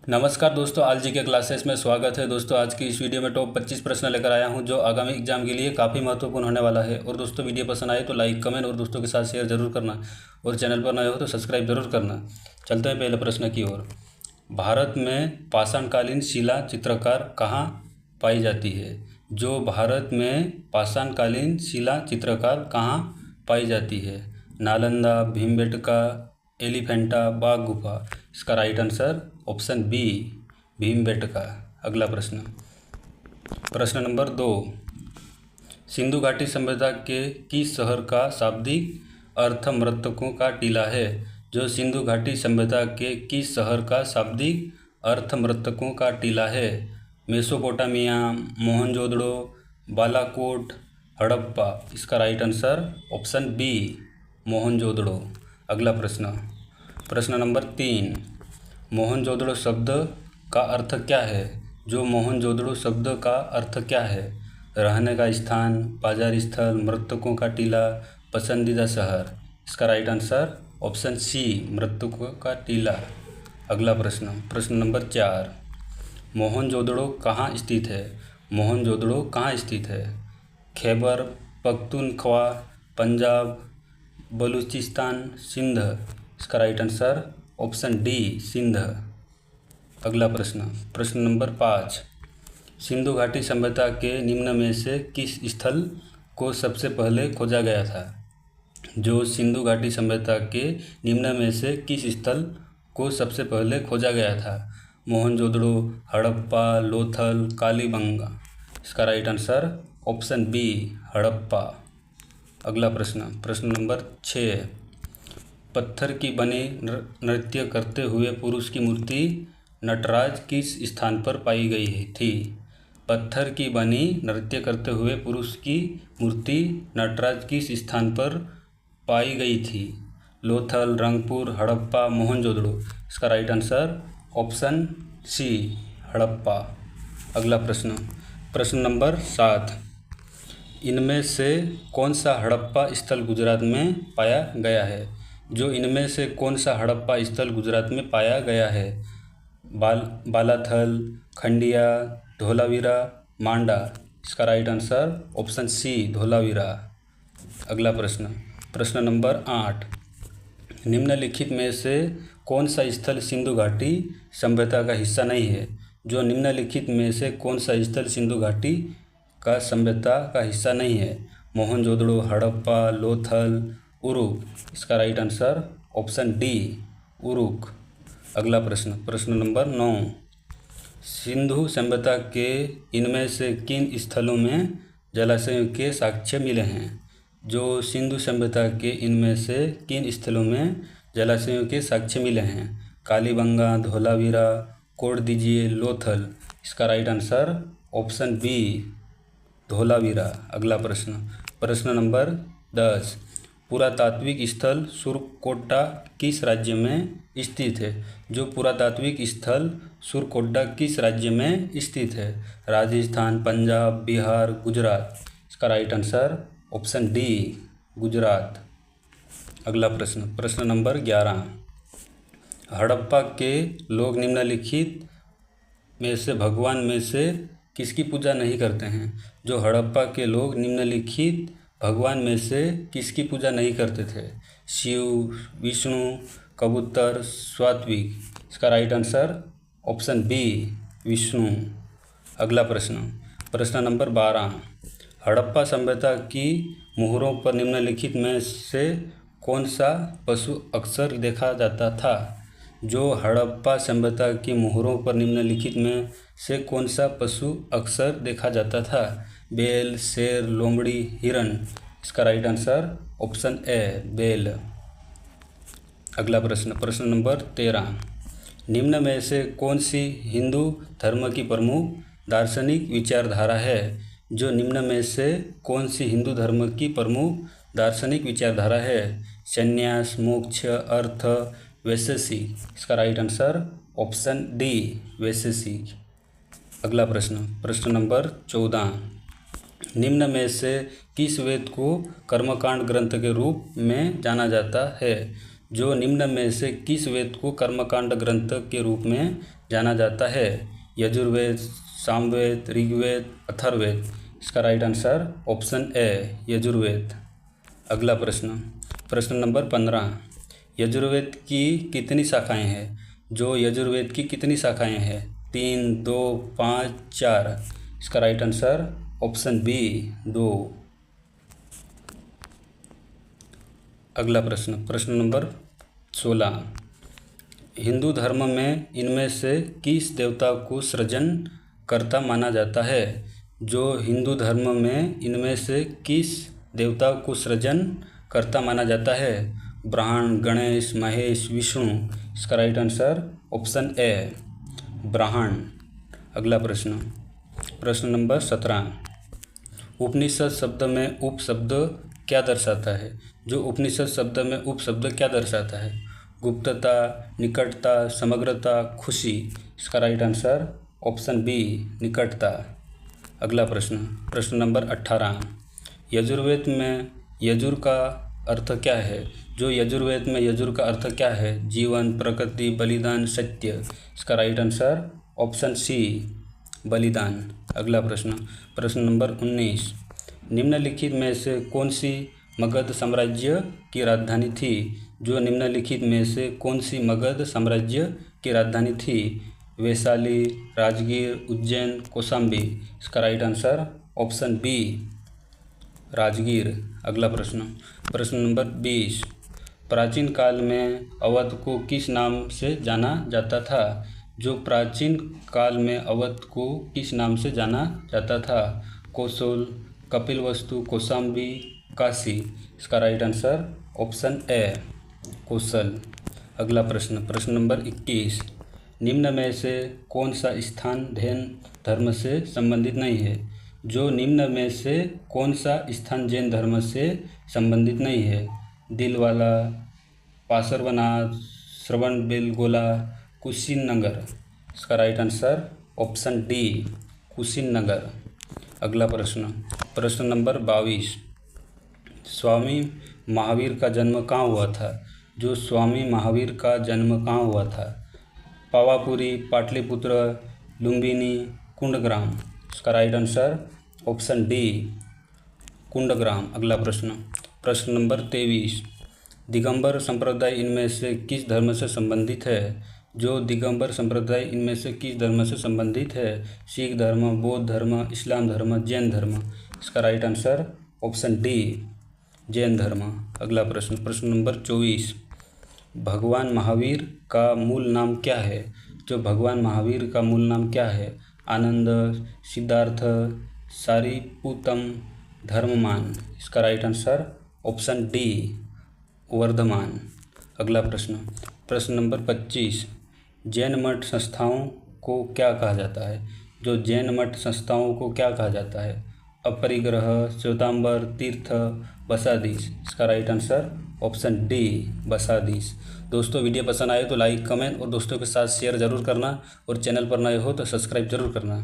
नमस्कार दोस्तों, आज जी के क्लासेस में स्वागत है। दोस्तों आज की इस वीडियो में टॉप 25 प्रश्न लेकर आया हूं जो आगामी एग्जाम के लिए काफ़ी महत्वपूर्ण होने वाला है। और दोस्तों वीडियो पसंद आए तो लाइक, कमेंट और दोस्तों के साथ शेयर जरूर करना और चैनल पर नए हो तो सब्सक्राइब जरूर करना। चलते हैं पहले प्रश्न की ओर। भारत में पाषाणकालीन शिला चित्रकार कहाँ पाई जाती है? जो भारत में पाषाणकालीन शिला चित्रकार कहाँ पाई जाती है? नालंदा, भीमबेटका, एलिफेंटा, बाघ गुफा। इसका right answer option B, Bhimbetka. अगला प्रश्न, प्रश्न नंबर 2। सिंधु घाटी सभ्यता के किस शहर का शाब्दिक अर्थ मृतकों का टीला है? जो सिंधु घाटी सभ्यता के किस शहर का शाब्दिक अर्थ मृतकों का टीला है? मेसोपोटामिया, मोहनजोदड़ो, बालाकोट, हड़प्पा। इसका right answer option B, Mohenjodaro. अगला प्रश्न, प्रश्न नंबर 3। मोहनजोदड़ो शब्द का अर्थ क्या है? जो मोहनजोदड़ो शब्द का अर्थ क्या है? रहने का स्थान, बाजार स्थल, मृतकों का टीला, पसंदीदा शहर। इसका राइट आंसर ऑप्शन सी, मृतकों का टीला। अगला प्रश्न, प्रश्न नंबर 4। मोहनजोदड़ो कहाँ स्थित है? मोहनजोदड़ो कहाँ स्थित है? खैबर पख्तूनख्वा, पंजाब, बलूचिस्तान, सिंध। इसका right answer option D, Sindh. अगला प्रश्न, प्रश्न नंबर 5। सिंधु घाटी सभ्यता के निम्न में से किस स्थल को सबसे पहले खोजा गया था? जो सिंधु घाटी सभ्यता के निम्न में से किस स्थल को सबसे पहले खोजा गया था? मोहनजोदड़ो, हड़प्पा, लोथल, कालीबंगा। इसका right answer option B, Harappa. अगला प्रश्न, प्रश्न नंबर 6। पत्थर की बनी नृत्य करते हुए पुरुष की मूर्ति नटराज किस स्थान पर पाई गई थी? पत्थर की बनी नृत्य करते हुए पुरुष की मूर्ति नटराज किस स्थान पर पाई गई थी? लोथल, रंगपुर, हड़प्पा, मोहनजोदड़ो। इसका right answer option C, Harappa. अगला प्रश्न, प्रश्न नंबर 7। इनमें से कौन सा हड़प्पा स्थल गुजरात में पाया गया है? जो इनमें से कौन सा हड़प्पा स्थल गुजरात में पाया गया है? बालाथल, खंडिया, धोलावीरा, मांडा। इसका right answer option C, Dholavira. अगला प्रश्न, प्रश्न नंबर 8। निम्नलिखित में से कौन सा स्थल सिंधु घाटी सभ्यता का हिस्सा नहीं है? जो निम्नलिखित में से कौन सा स्थल सिंधु घाटी का सभ्यता का हिस्सा नहीं है? मोहनजोदड़ो, हड़प्पा, लोथल, उरुक। इसका right answer option D, Uruk. अगला प्रश्न, प्रश्न नंबर 9। सिंधु सभ्यता के इनमें से किन स्थलों में जलाशयों के साक्ष्य मिले हैं? जो सिंधु सभ्यता के इनमें से किन स्थलों में जलाशयों के साक्ष्य मिले हैं? कालीबंगा, धोलावीरा, कोड दीजिए, लोथल। इसका right answer option B, Dholavira. अगला प्रश्न, प्रश्न नंबर 10। पुरातात्विक स्थल सुरकोट्टा किस राज्य में स्थित है? जो पुरातात्विक स्थल सुरकोट्टा किस राज्य में स्थित है? राजस्थान, पंजाब, बिहार, गुजरात। इसका right answer option D, Gujarat. अगला प्रश्न, प्रश्न नंबर 11। हड़प्पा के लोग निम्नलिखित में से भगवान में से किसकी पूजा नहीं करते हैं? जो हड़प्पा के लोग निम्नलिखित भगवान में से किसकी पूजा नहीं करते थे? शिव, विष्णु, कबूतर, सात्विक। इसका right answer option B, Vishnu. अगला प्रश्न, प्रश्न नंबर 12। हड़प्पा सभ्यता की मोहरों पर निम्नलिखित में से कौन सा पशु अक्सर देखा जाता था? जो हड़प्पा सभ्यता की मोहरों पर निम्नलिखित में से कौन सा पशु अक्सर देखा जाता था? बैल, शेर, लोमड़ी, हिरण। इसका राइट आंसर ऑप्शन ए, बैल। अगला प्रश्न, प्रश्न नंबर 13। निम्न में से कौन सी हिंदू धर्म की प्रमुख दार्शनिक विचारधारा है? जो निम्न में से कौन सी हिंदू धर्म की प्रमुख दार्शनिक विचारधारा है? संन्यास, मोक्ष, अर्थ, वैशेषिक। इसका राइट आंसर ऑप्शन डी, वैशेषिक। अगला प्रश्न, प्रश्न नंबर 14। निम्न में से किस वेद को कर्मकांड ग्रंथ के रूप में जाना जाता है? जो निम्न में से किस वेद को कर्मकांड ग्रंथ के रूप में जाना जाता है? यजुर्वेद, सामवेद, ऋग्वेद, अथर्ववेद। इसका right answer option A Yajurveda. अगला प्रश्न, प्रश्न नंबर 15। यजुर्वेद की कितनी शाखाएं हैं? जो यजुर्वेद की कितनी शाखाएं हैं? 3, 2, 5, 4। इसका राइट आंसर ऑप्शन बी 2। अगला प्रश्न, प्रश्न नंबर 16। हिंदू धर्म में इनमें से किस देवता को सृजन कर्ता माना जाता है? जो हिंदू धर्म में इनमें से किस देवता को सृजन कर्ता माना जाता है? ब्रह्मा, गणेश, महेश, विष्णु। इसका right answer option A Brahma. अगला प्रश्न, प्रश्न नंबर 17। उपनिषद शब्द में उपशब्द क्या दर्शाता है? जो उपनिषद शब्द में उपशब्द क्या दर्शाता है? गुप्तता, निकटता, समग्रता, खुशी। इसका राइट आंसर ऑप्शन बी निकटता। अगला प्रश्न, प्रश्न नंबर 18। यजुर्वेद में यजुर का अर्थ क्या है? जो यजुर्वेद में यजुर का अर्थ क्या है? जीवन, प्रकृति, बलिदान, सत्य। इसका राइट आंसर ऑप्शन सी बलिदान। अगला प्रश्न, प्रश्न नंबर 19। निम्नलिखित में से कौन सी मगध साम्राज्य की राजधानी थी? जो निम्नलिखित में से कौन सी मगध साम्राज्य की राजधानी थी? वैशाली, राजगीर, उज्जैन, कौशाम्बी। इसका right answer option B Rajgir. अगला प्रश्न, प्रश्न नंबर 20। प्राचीन काल में अवध को किस नाम से जाना जाता था? जो प्राचीन काल में अवध को किस नाम से जाना जाता था? कौशल, कपिलवस्तु, कौशाम्बी, काशी। इसका राइट आंसर ऑप्शन ए कौशल। अगला प्रश्न, प्रश्न नंबर 21। निम्न में से कौन सा स्थान जैन धर्म से संबंधित नहीं है? जो निम्न में से कौन सा स्थान जैन धर्म से संबंधित नहीं है? दिलवाला, पार्श्वनाथ, श्रवणबेलगोला, कुशीनगर। इसका right answer option D Kushinagar. अगला प्रश्न, प्रश्न नंबर 22। स्वामी महावीर का जन्म कहाँ हुआ था? जो स्वामी महावीर का जन्म कहाँ हुआ था? पावापुरी, पाटलिपुत्र, लुम्बिनी, कुंडग्राम। इसका right answer option D Kundagram. अगला प्रश्न, प्रश्न नंबर 23। दिगंबर संप्रदाय इनमें से किस धर्म से संबंधित है? जो दिगंबर संप्रदाय इनमें से किस धर्म से संबंधित है? सिख धर्म, बौद्ध धर्म, इस्लाम धर्म, जैन धर्म। इसका right answer option D Jain धर्म। अगला प्रश्न, प्रश्न नंबर 24। भगवान महावीर का मूल नाम क्या है? जो भगवान महावीर का मूल नाम क्या है? आनंद, सिद्धार्थ, सारिपुतम, धर्ममान। इसका right answer option D Vardhaman. अगला प्रश्न, प्रश्न नंबर 25। जैन मठ संस्थाओं को क्या कहा जाता है? जो जैन मठ संस्थाओं को क्या कहा जाता है? अपरिग्रह, श्वेतांबर, तीर्थ, बसादीस। इसका राइट आंसर ऑप्शन डी बसादीस। दोस्तों, वीडियो पसंद आए तो लाइक, कमेंट और दोस्तों के साथ शेयर ज़रूर करना और चैनल पर नए हो तो सब्सक्राइब जरूर करना।